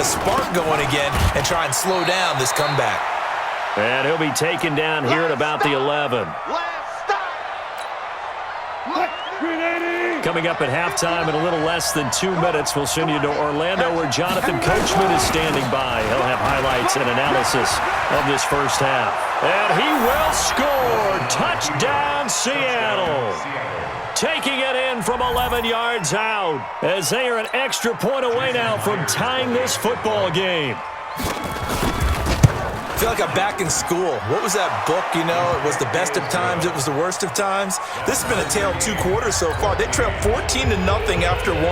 a spark going again and try and slow down this comeback. And he'll be taken down here at about the 11. Coming up at halftime in a little less than 2 minutes, we'll send you to Orlando where Jonathan Coachman is standing by. He'll have highlights and analysis of this first half. And he will score. Touchdown, Seattle. Taking it in from 11 yards out as they are an extra point away now from tying this football game. I feel like I'm back in school. What was that book, you know? It was the best of times. It was the worst of times. This has been a tale of 2 quarters so far. They trailed 14-0 after 1.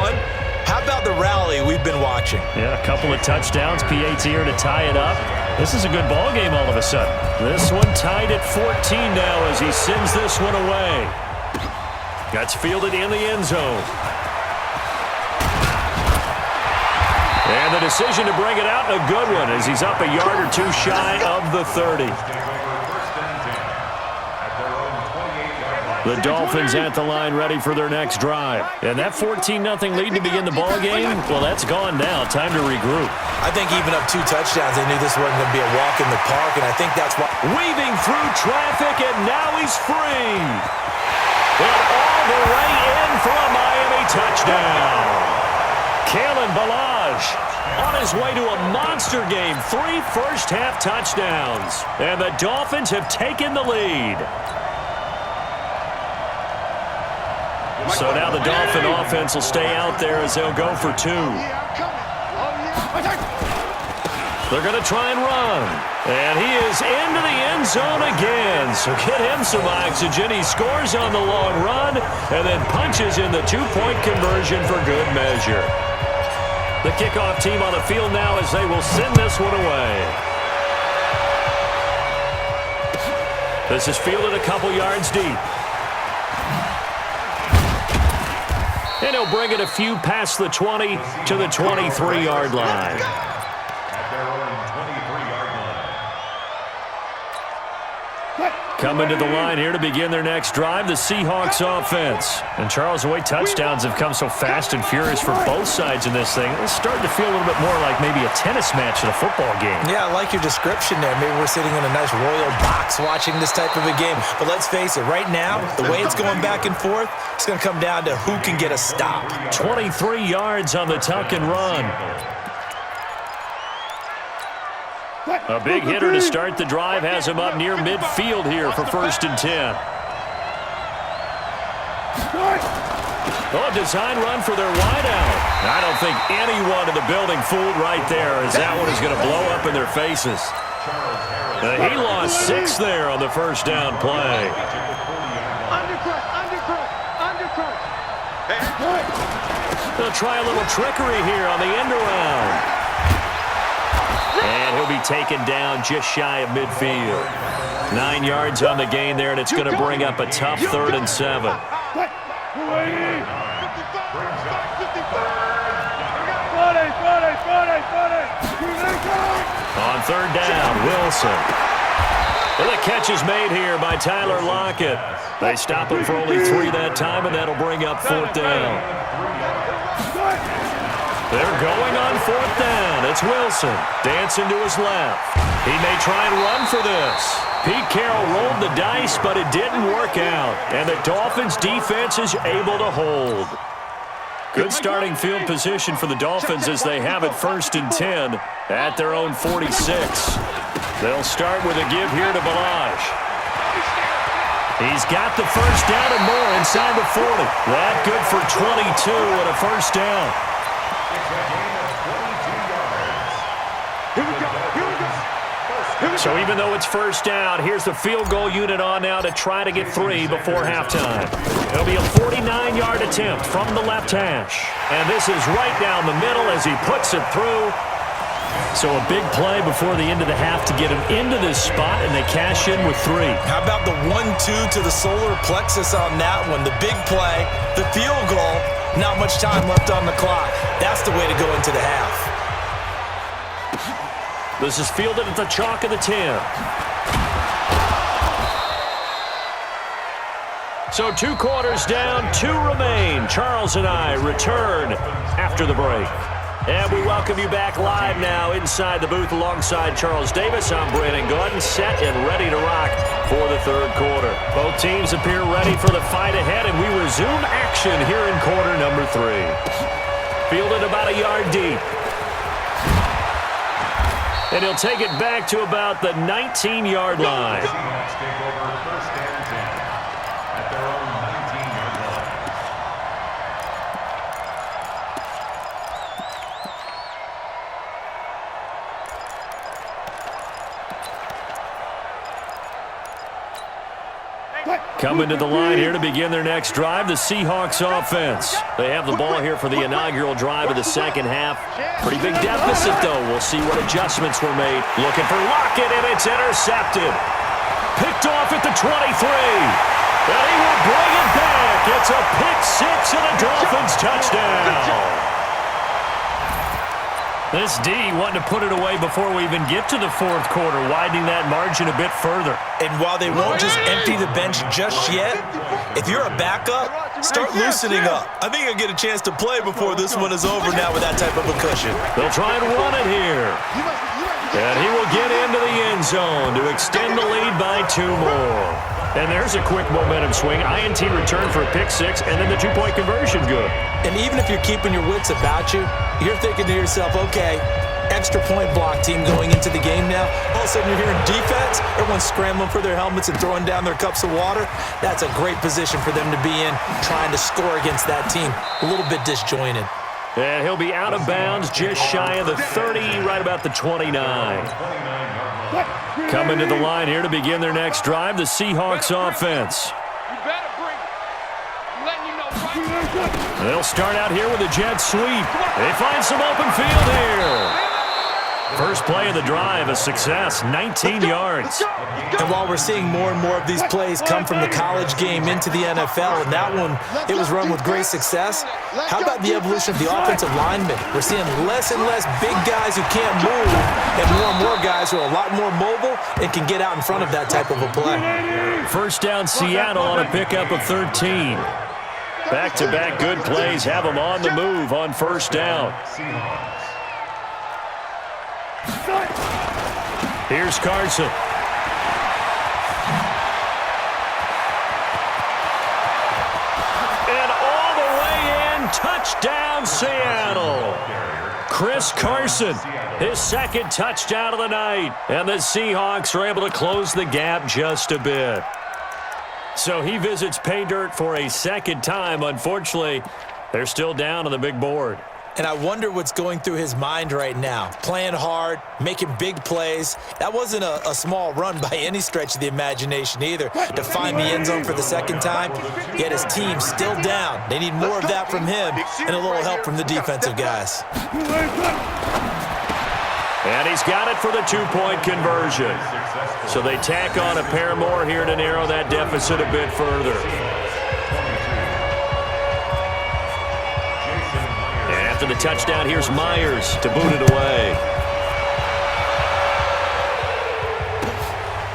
How about the rally we've been watching? Yeah, a couple of touchdowns. PAT here to tie it up. This is a good ball game all of a sudden. This one tied at 14 now as he sends this one away. Gets fielded in the end zone. And the decision to bring it out, a good one, as he's up a yard or 2 shy of the 30. The Dolphins at the line ready for their next drive. And that 14-0 lead to begin the ball game, well, that's gone now. Time to regroup. I think even up 2 touchdowns, they knew this wasn't going to be a walk in the park, and I think that's why. Weaving through traffic, and now he's free. And all the way in for a Miami touchdown. Kalen Ballage on his way to a monster game. 3 first-half touchdowns. And the Dolphins have taken the lead. So now the Dolphin offense will stay out there as they'll go for 2. They're going to try and run. And he is into the end zone again. So get him some oxygen. He scores on the long run and then punches in the 2-point conversion for good measure. The kickoff team on the field now as they will send this one away. This is fielded a couple yards deep. And he'll bring it a few past the 20 to the 23-yard line. Coming to the line here to begin their next drive, the Seahawks offense. And Charles, the way touchdowns have come so fast and furious for both sides in this thing, it's starting to feel a little bit more like maybe a tennis match in a football game. Yeah, I like your description there. Maybe we're sitting in a nice royal box watching this type of a game. But let's face it, right now, the way it's going back and forth, it's going to come down to who can get a stop. 23 yards on the tuck and run. A big hitter to start the drive has him up near midfield here for 1st and 10. Oh, design run for their wideout. I don't think anyone in the building fooled right there, as that one is going to blow up in their faces. He lost 6 there on the first down play. They'll try a little trickery here on the end around. And he'll be taken down just shy of midfield. 9 yards on the gain there, and it's going to bring up a tough 3rd and 7. On 3rd down, Wilson. Well, the catch is made here by Tyler Lockett. They stop him for only 3 that time, and that'll bring up 4th down. They're going on 4th down. It's Wilson dancing to his left. He may try and run for this. Pete Carroll rolled the dice, but it didn't work out. And the Dolphins' defense is able to hold. Good starting field position for the Dolphins as they have it 1st and 10 at their own 46. They'll start with a give here to Ballage. He's got the first down and more inside the 40. That good for 22 and a first down. So even though it's first down, here's the field goal unit on now to try to get 3 before halftime. It'll be a 49-yard attempt from the left hash. And this is right down the middle as he puts it through. So a big play before the end of the half to get him into this spot, and they cash in with 3. How about the 1-2 to the solar plexus on that one? The big play, the field goal, not much time left on the clock. That's the way to go into the half. This is fielded at the chalk of the 10. So 2 quarters down, 2 remain. Charles and I return after the break. And we welcome you back live now inside the booth alongside Charles Davis. I'm Brandon Gordon, set and ready to rock for the third quarter. Both teams appear ready for the fight ahead, and we resume action here in quarter number 3. Fielded about a yard deep. And he'll take it back to about the 19-yard line. Coming to the line here to begin their next drive, the Seahawks offense. They have the ball here for the inaugural drive of the second half. Pretty big deficit, though. We'll see what adjustments were made. Looking for Lockett, and it's intercepted. Picked off at the 23. And he will bring it back. It's a pick six and a Dolphins touchdown. This D wanting to put it away before we even get to the fourth quarter, widening that margin a bit further. And while they won't just empty the bench just yet, if you're a backup, start loosening up. I think you'll get a chance to play before this one is over now with that type of a cushion. They'll try and run it here. And he will get into the end zone to extend the lead by 2 more. And there's a quick momentum swing. INT return for a pick six, and then the 2-point conversion good. And even if you're keeping your wits about you, you're thinking to yourself, okay, extra point block team going into the game now. All of a sudden you're hearing defense. Everyone's scrambling for their helmets and throwing down their cups of water. That's a great position for them to be in, trying to score against that team. A little bit disjointed. And he'll be out of bounds just shy of the 30, right about the 29. Coming to the line here to begin their next drive, the Seahawks offense. They'll start out here with a jet sweep. They find some open field here. First play of the drive, a success, 19 yards. And while we're seeing more and more of these plays come from the college game into the NFL, and that one, it was run with great success, how about the evolution of the offensive linemen? We're seeing less and less big guys who can't move, and more guys who are a lot more mobile and can get out in front of that type of a play. First down, Seattle on a pickup of 13. Back-to-back good plays have them on the move on first down. Here's Carson. And all the way in, touchdown Seattle. Chris Carson, his second touchdown of the night. And the Seahawks are able to close the gap just a bit. So he visits pay dirt for a second time. Unfortunately, they're still down on the big board. And I wonder what's going through his mind right now. Playing hard, making big plays. That wasn't a small run by any stretch of the imagination either, to find the end zone for the second time. Yet his team's still down. They need more of that from him and a little help from the defensive guys. And he's got it for the 2-point conversion. So they tack on a pair more here to narrow that deficit a bit further. And after the touchdown, here's Myers to boot it away.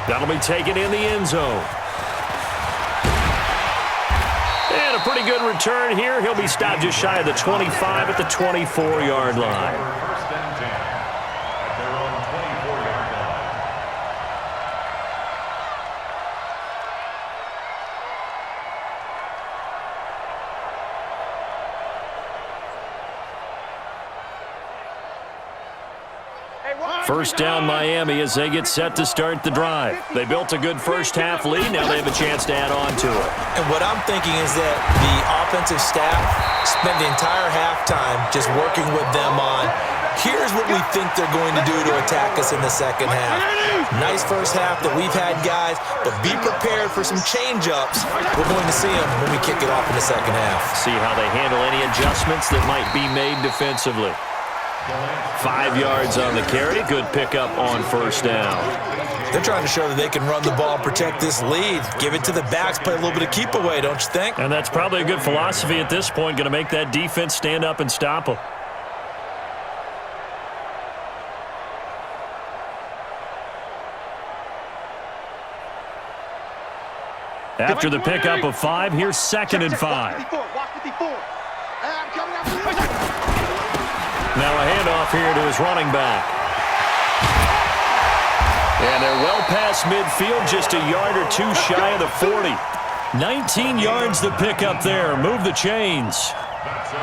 That'll be taken in the end zone. And a pretty good return here. He'll be stopped just shy of the 25 at the 24-yard line. First down Miami as they get set to start the drive. They built a good first-half lead. Now they have a chance to add on to it. And what I'm thinking is that the offensive staff spent the entire halftime just working with them on, here's what we think they're going to do to attack us in the second half. Nice first half that we've had, guys, but be prepared for some change-ups. We're going to see them when we kick it off in the second half. See how they handle any adjustments that might be made defensively. 5 yards on the carry. Good pickup on first down. They're trying to show that they can run the ball and protect this lead. Give it to the backs, play a little bit of keep away, don't you think? And that's probably a good philosophy at this point, going to make that defense stand up and stop them. After the pickup of 5, here's 2nd and 5. Now a handoff here to his running back. And they're well past midfield, just a yard or two shy of the 40. 19 yards to pick up there. Move the chains.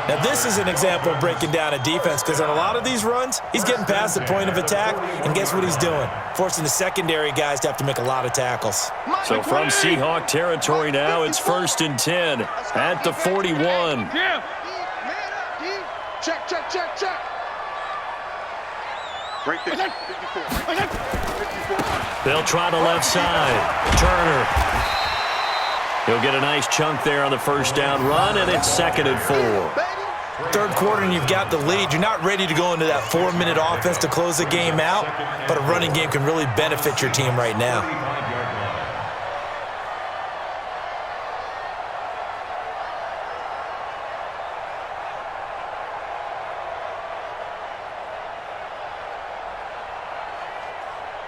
Now, this is an example of breaking down a defense because on a lot of these runs, he's getting past the point of attack, and guess what he's doing? Forcing the secondary guys to have to make a lot of tackles. So from Seahawk territory now, it's 1st and 10 at the 41. Check. Right there. 54. 54. They'll try the left side. Turner. He'll get a nice chunk there on the first down run, and it's 2nd and 4. Third quarter, and you've got the lead. You're not ready to go into that 4-minute offense to close the game out, but a running game can really benefit your team right now.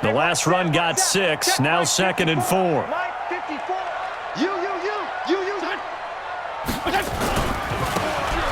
The last run got 6, now 2nd and 4.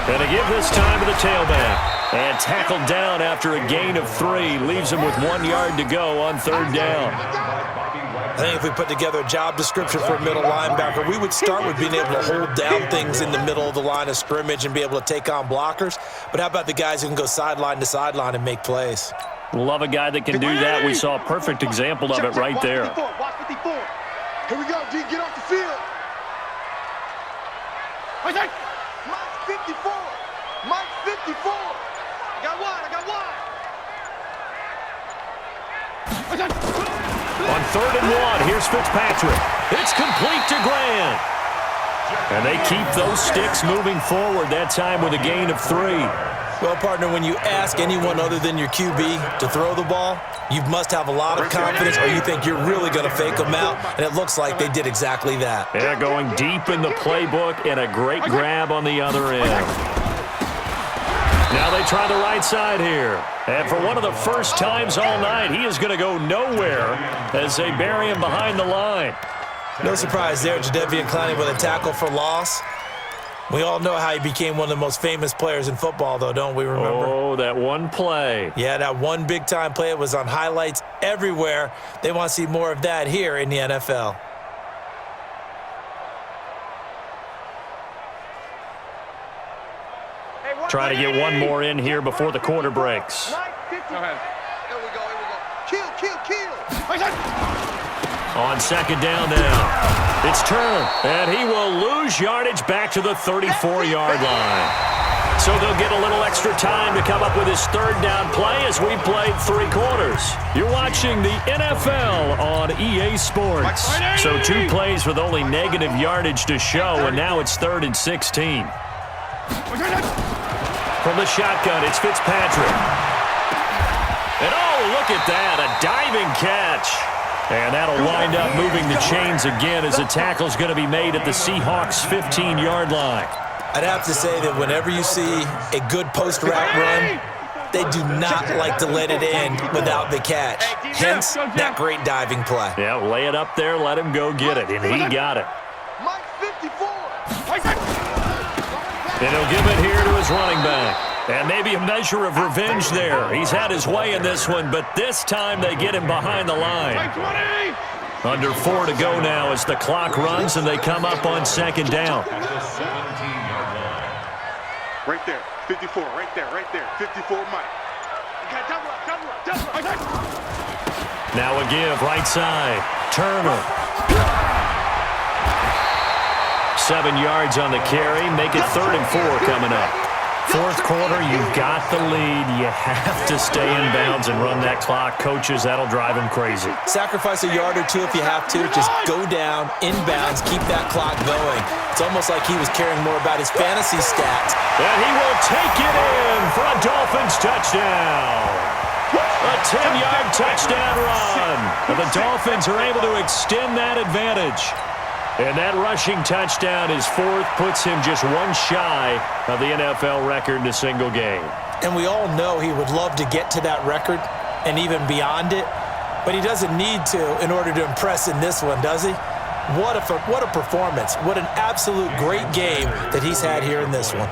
And a give this time to the tailback. And tackled down after a gain of 3. Leaves him with 1 yard to go on 3rd down. I think if we put together a job description for a middle linebacker, we would start with being able to hold down things in the middle of the line of scrimmage and be able to take on blockers. But how about the guys who can go sideline to sideline and make plays? Love a guy that can do that. We saw a perfect example of it right there. Watch 54. Here we go, G. Get off the field. Mike 54. Mike 54. I got wide. On 3rd and 1, here's Fitzpatrick. It's complete to Grant. And they keep those sticks moving forward, that time with a gain of 3. Well, partner, when you ask anyone other than your QB to throw the ball, you must have a lot of confidence or you think you're really going to fake them out, and it looks like they did exactly that. Yeah, going deep in the playbook and a great grab on the other end. Now they try the right side here. And for one of the first times all night, he is going to go nowhere as they bury him behind the line. No surprise there, Jadeveon Clowney with a tackle for loss. We all know how he became one of the most famous players in football, though, don't we remember? Oh, that one play. Yeah, that one big-time play. It was on highlights everywhere. They want to see more of that here in the NFL. Try to get one more in here before the quarter breaks. Go ahead. Here we go. Kill. On 2nd down now. It's Turner, and he will lose yardage back to the 34-yard line. So they'll get a little extra time to come up with his 3rd down play as we played 3 quarters. You're watching the NFL on EA Sports. So 2 plays with only negative yardage to show, and now it's 3rd and 16. From the shotgun, it's Fitzpatrick. And oh, look at that, a diving catch. And that'll wind up moving the chains again as the tackle's going to be made at the Seahawks' 15-yard line. I'd have to say that whenever you see a good post-route run, they do not like to let it end without the catch. Hence, that great diving play. Yeah, lay it up there, let him go get it, and he got it. Mike 54. And he'll give it here to his running back. And maybe a measure of revenge there. He's had his way in this one, but this time they get him behind the line. Under 4 to go now as the clock runs and they come up on 2nd down. Right there, 54, right there, 54, Mike. Double up. Now a give, right side. Turner. 7 yards on the carry. Make it 3rd and 4 coming up. 4th quarter, you've got the lead. You have to stay in bounds and run that clock. Coaches, that'll drive them crazy. Sacrifice a yard or 2 if you have to. Just go down, in bounds, keep that clock going. It's almost like he was caring more about his fantasy stats. And he will take it in for a Dolphins touchdown. A 10-yard touchdown run. And the Dolphins are able to extend that advantage. And that rushing touchdown, his 4th, puts him just 1 shy of the NFL record in a single game. And we all know he would love to get to that record and even beyond it, but he doesn't need to in order to impress in this one, does he? What a performance. What an absolute great game that he's had here in this one.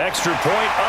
Extra point up.